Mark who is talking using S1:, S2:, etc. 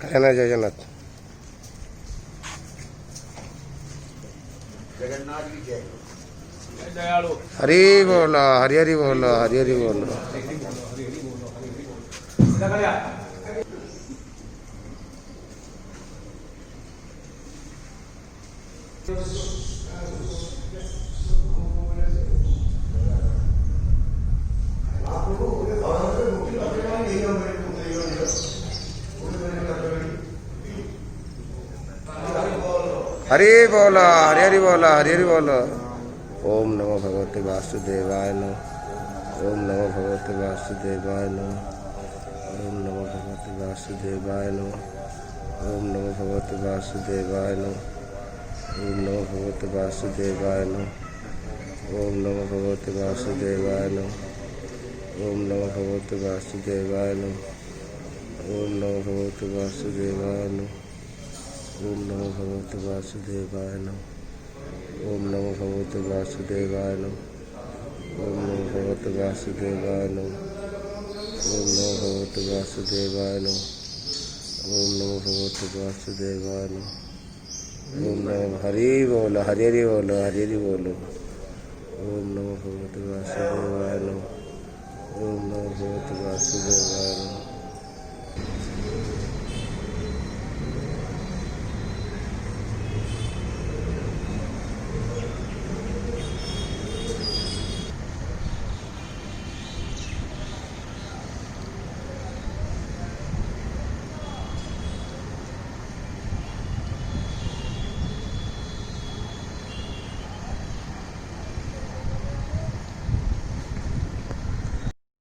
S1: हरियाणा जगन्नाथ हरी बोलो हरी हरी बोलो हरी हरी बोलो। हरी बोलो हरी हरी बोलो हरी हरी बोलो। ओम नमो भगवते वासुदेवाय नमः। ओम नमो भगवते वासुदेवाय नमः। ओम नमो भगवते वासुदेवाय नमः। ओम नमो भगवते वासुदेवाय नमः। ओम नमो भगवते वासुदेवाय नमः। ओम नमो भगवते वासुदेवाय नमः। ओम नमो भगवते वासुदेवाय नमः। ओम नमो भगवते वासुदेवाय नमः। ओम नमो भगवते वासुदेवाय नमः। ओम नमो भगवते वासुदेवाय नमः। ओम नमो भगवते वासुदेवाय नमः। ओम नमो भगवते वासुदेवाय नमः। ओम नमो भगवते वासुदेवाय नमः। ओम नमो हरि बोलो हरि हरि बोलो हरि हरि बोलो। ओम नमो भगवते वासुदेवाय नमः। ओम नमो भगवते वासुदेवाय नमः।